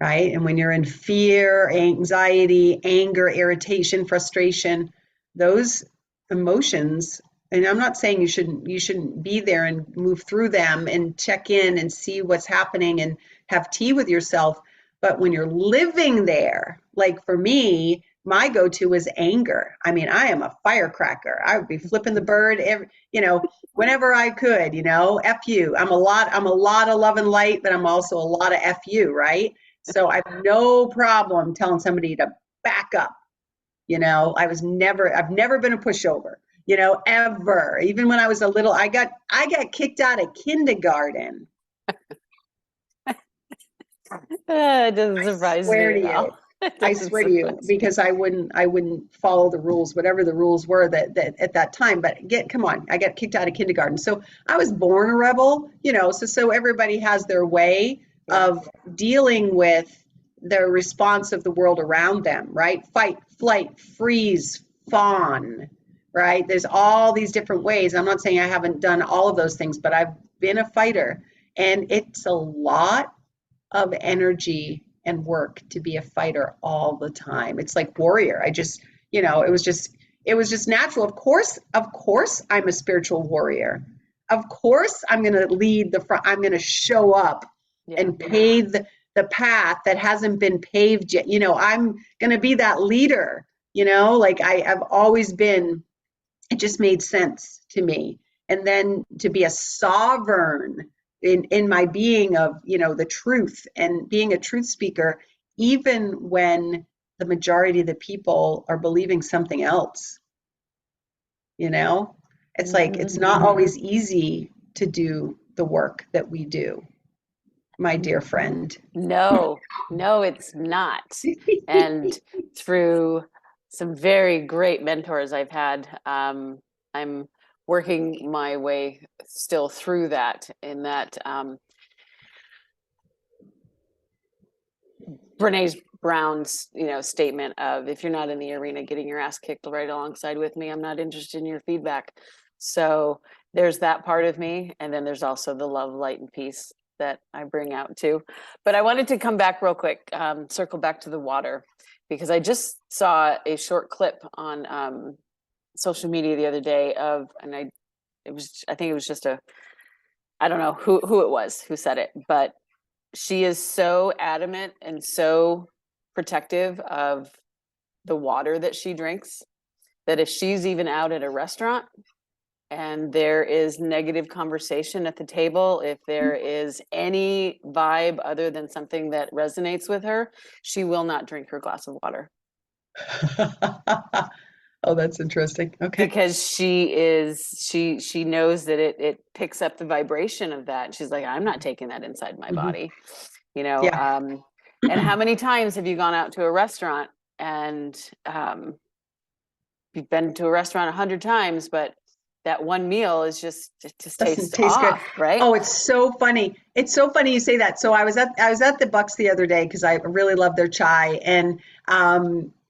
right? And when you're in fear, anxiety, anger, irritation, frustration, those emotions, and I'm not saying you shouldn't be there and move through them and check in and see what's happening and have tea with yourself, but when you're living there, like for me, my go-to is anger. I mean, I am a firecracker. I would be flipping the bird whenever I could, F you. I'm a lot of love and light, but I'm also a lot of F you, right? So I have no problem telling somebody to back up. I've never been a pushover, ever. Even when I was a little, I got kicked out of kindergarten. It doesn't surprise me at all. I swear to you, because I wouldn't follow the rules, whatever the rules were that at that time. But come on, I got kicked out of kindergarten. So I was born a rebel, so everybody has their way of dealing with the response of the world around them, right? Fight, flight, freeze, fawn, right? There's all these different ways. I'm not saying I haven't done all of those things, but I've been a fighter, and it's a lot of energy and work to be a fighter all the time. It's like warrior. I just, it was just natural. Of course, I'm a spiritual warrior. Of course, I'm going to lead the front. I'm going to show up and pave the path that hasn't been paved yet. I'm going to be that leader, like I've always been. It just made sense to me. And then to be a sovereign in my being of, the truth and being a truth speaker, even when the majority of the people are believing something else, it's like, it's not always easy to do the work that we do, my dear friend. No, it's not. And through some very great mentors I've had, I'm working my way still through that, in that Brene Brown's statement of, if you're not in the arena getting your ass kicked right alongside with me, I'm not interested in your feedback. So there's that part of me, and then there's also the love, light, and peace that I bring out too. But I wanted to come back real quick, circle back to the water, because I just saw a short clip on social media the other day of, and I think it was just I don't know who it was who said it, but she is so adamant and so protective of the water that she drinks, that if she's even out at a restaurant and there is negative conversation at the table, if there is any vibe other than something that resonates with her, she will not drink her glass of water. Oh, that's interesting. Okay. Because she knows that it picks up the vibration of that. She's like, I'm not taking that inside my body, and how many times have you gone out to a restaurant and you've been to a restaurant 100 times, but that one meal is just tastes off, good, right? Oh, it's so funny. It's so funny you say that. So I was at the Bucks the other day because I really love their chai, and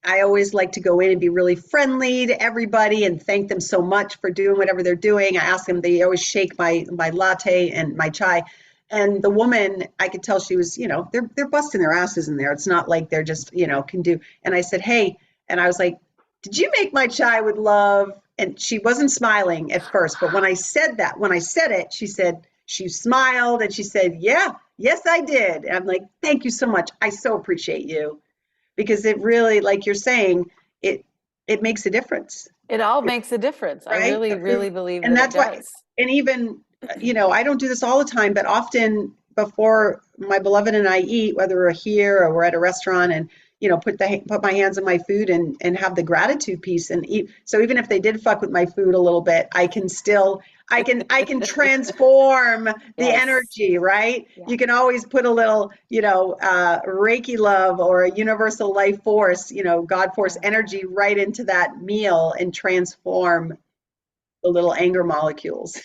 I always like to go in and be really friendly to everybody and thank them so much for doing whatever they're doing. I ask them, they always shake my latte and my chai. And the woman, I could tell she was, they're busting their asses in there. It's not like they're just, can do. And I said, hey, and I was like, did you make my chai with love? And she wasn't smiling at first, but when I said it, she smiled and she said, yeah, yes, I did. And I'm like, thank you so much. I so appreciate you. Because it really, like you're saying, it makes a difference. It all makes a difference. I right? really, really believe And that it that's why, does. and even, I don't do this all the time, but often before my beloved and I eat, whether we're here or we're at a restaurant, and put my hands in my food and have the gratitude piece and eat. So even if they did fuck with my food a little bit, I can transform the Yes. energy, right? Yeah. You can always put a little, Reiki love or a universal life force, God force Yeah. energy right into that meal and transform the little anger molecules.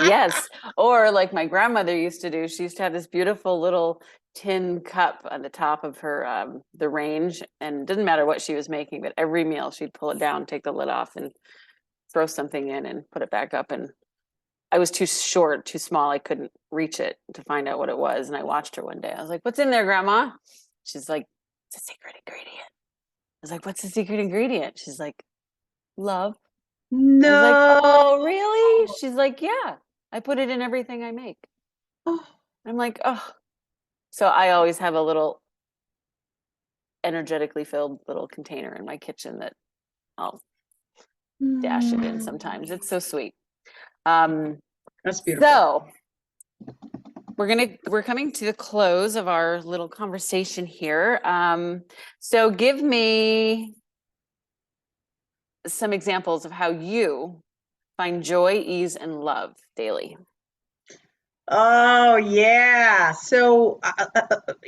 Yes. Or like my grandmother used to do, she used to have this beautiful little tin cup on the top of her the range, and it didn't matter what she was making, but every meal she'd pull it down, take the lid off, and throw something in and put it back up. And I was too short, too small, I couldn't reach it to find out what it was. And I watched her one day. I was like, "What's in there, Grandma?" She's like, "It's a secret ingredient." I was like, "What's the secret ingredient?" She's like, "Love." I was like, No. "Oh, really?" She's like, "Yeah, I put it in everything I make." Oh, I'm like, "Oh." So I always have a little energetically filled little container in my kitchen that I'll dash it in sometimes. It's so sweet. Um, that's beautiful. so we're coming to the close of our little conversation here. So give me some examples of how you find joy, ease, and love daily. Oh yeah. So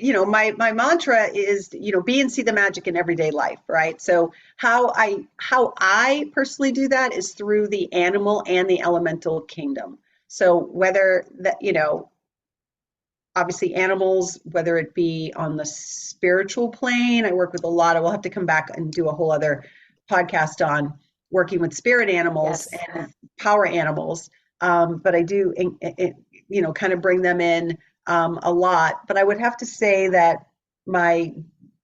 my mantra is, be and see the magic in everyday life, right? So how I personally do that is through the animal and the elemental kingdom. So whether that, obviously animals, whether it be on the spiritual plane, I work with a lot of, we'll have to come back and do a whole other podcast on working with spirit animals Yes. and power animals. But I do, kind of bring them in a lot. But I would have to say that my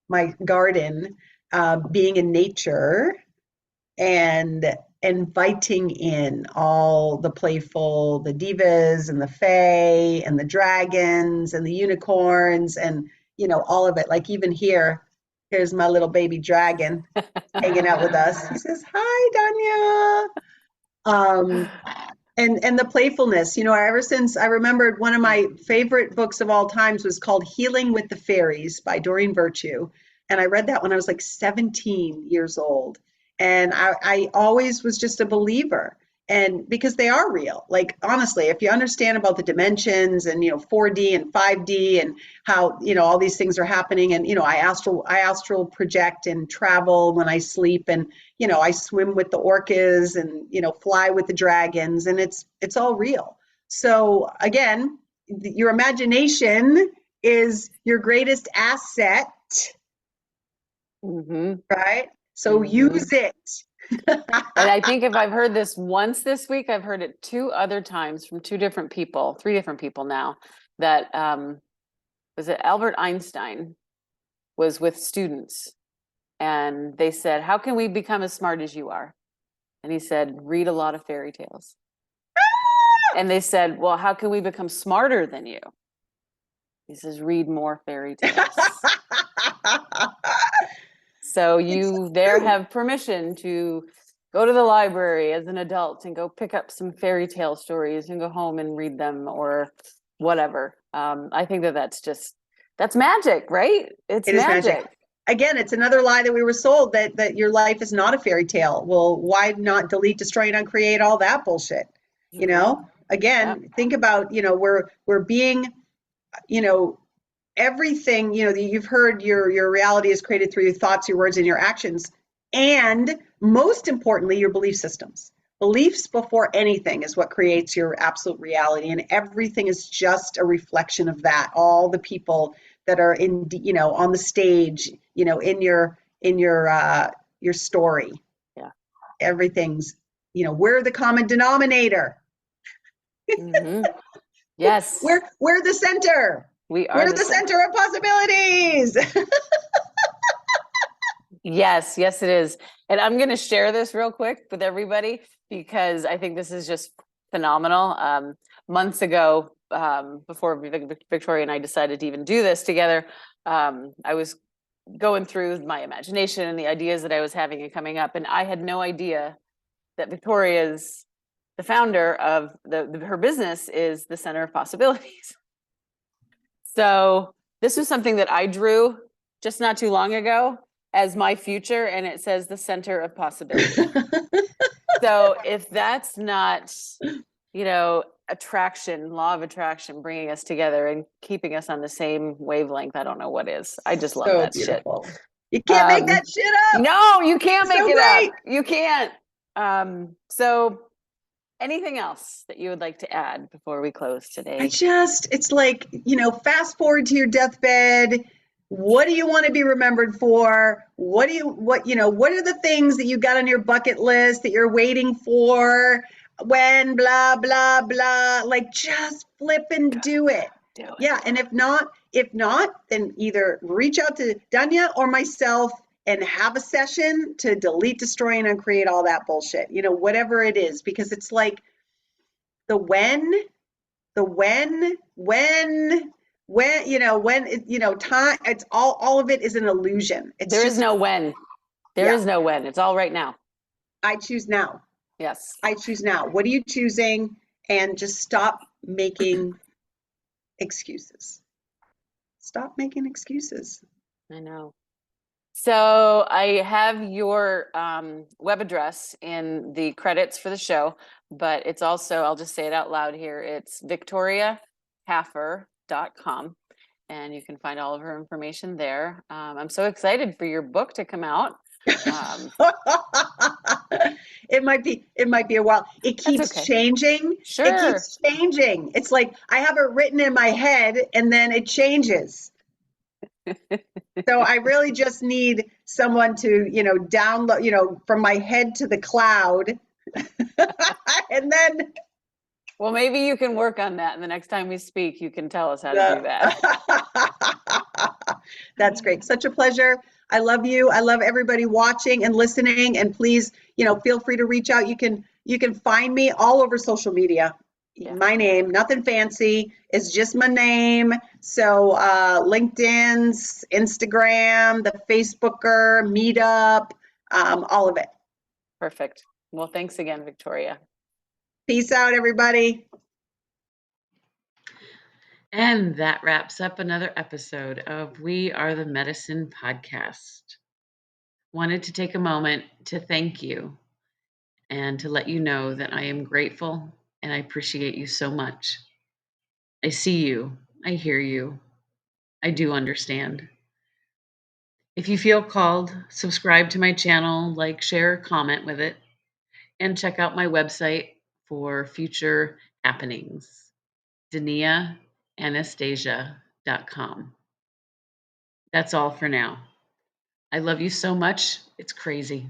my garden, being in nature and inviting in all the playful, the divas and the fae and the dragons and the unicorns and, all of it. Like even here's my little baby dragon hanging out with us. He says, "Hi, Danya." And the playfulness, ever since I remembered, one of my favorite books of all times was called Healing with the Fairies by Doreen Virtue. And I read that when I was like 17 years old. And I always was just a believer. And because they are real, like honestly, if you understand about the dimensions and 4D and 5D and how all these things are happening, and I astral project and travel when I sleep, and I swim with the orcas and fly with the dragons, and it's all real. So again, your imagination is your greatest asset, Mm-hmm. right? So Mm-hmm. use it. And I think if I've heard this once this week, I've heard it 2 other times from 2 different people, 3 different people now, that was it Albert Einstein was with students, and they said, "How can we become as smart as you are?" And he said, "Read a lot of fairy tales." And they said, "Well, how can we become smarter than you?" He says, "Read more fairy tales." So you there have permission to go to the library as an adult and go pick up some fairy tale stories and go home and read them or whatever. I think that's magic, right? It's It is magic. magic. Again, it's another lie that we were sold, that your life is not a fairy tale. Well, why not delete, destroy, and uncreate all that bullshit? Mm-hmm. Yep. Again, think about, we're being, you know, everything, you've heard your reality is created through your thoughts, your words, and your actions. And most importantly, your belief systems. Beliefs before anything is what creates your absolute reality. And everything is just a reflection of that. All the people that are on the stage, in your story. Yeah. Everything's, we're the common denominator. Mm-hmm. Yes. We're the center. We are We're the the center of possibilities. Yes, yes, it is. And I'm going to share this real quick with everybody because I think this is just phenomenal. Months ago, before Victoria and I decided to even do this together, I was going through my imagination and the ideas that I was having and coming up, and I had no idea that Victoria's the founder of her business is the Center of Possibilities. So this was something that I drew just not too long ago as my future, and it says the Center of Possibility. So if that's not, attraction, law of attraction, bringing us together and keeping us on the same wavelength, I don't know what is. I just love So that beautiful. shit. You can't make that shit up. No, you can't It's make so it great. up. You can't. So anything else that you would like to add before we close today? It's like, fast forward to your deathbed. What do you want to be remembered for? What are the things that you got on your bucket list that you're waiting for? When blah, blah, blah, like just flip and do it. Do it. Yeah. And if not, then either reach out to Danya or myself and have a session to delete, destroy, and uncreate all that bullshit, whatever it is, because it's like the when, time, it's all of it is an illusion. It's There just, is no when. There is no when. It's all right now. I choose now. Yes. I choose now. What are you choosing? And just stop making excuses. Stop making excuses. I know. So I have your web address in the credits for the show, but it's also, I'll just say it out loud here. It's victoriahaffer.com. And you can find all of her information there. I'm so excited for your book to come out. It might be a while. It keeps okay. changing. Sure. It keeps changing. It's like I have it written in my head and then it changes. So I really just need someone to, download, from my head to the cloud. And then well, maybe you can work on that. And the next time we speak, you can tell us how to do that. That's great. Such a pleasure. I love you. I love everybody watching and listening. And please, feel free to reach out. You can find me all over social media. Yeah. My name, nothing fancy. It's just my name. So LinkedIn's, Instagram, the Facebooker, Meetup, all of it. Perfect. Well, thanks again, Victoria. Peace out, everybody. And that wraps up another episode of We Are the Medicine podcast. Wanted to take a moment to thank you and to let you know that I am grateful and I appreciate you so much. I see you. I hear you. I do understand. If you feel called, subscribe to my channel, like, share, comment with it, and check out my website for future happenings, DaniaAnastasia.com. That's all for now. I love you so much. It's crazy.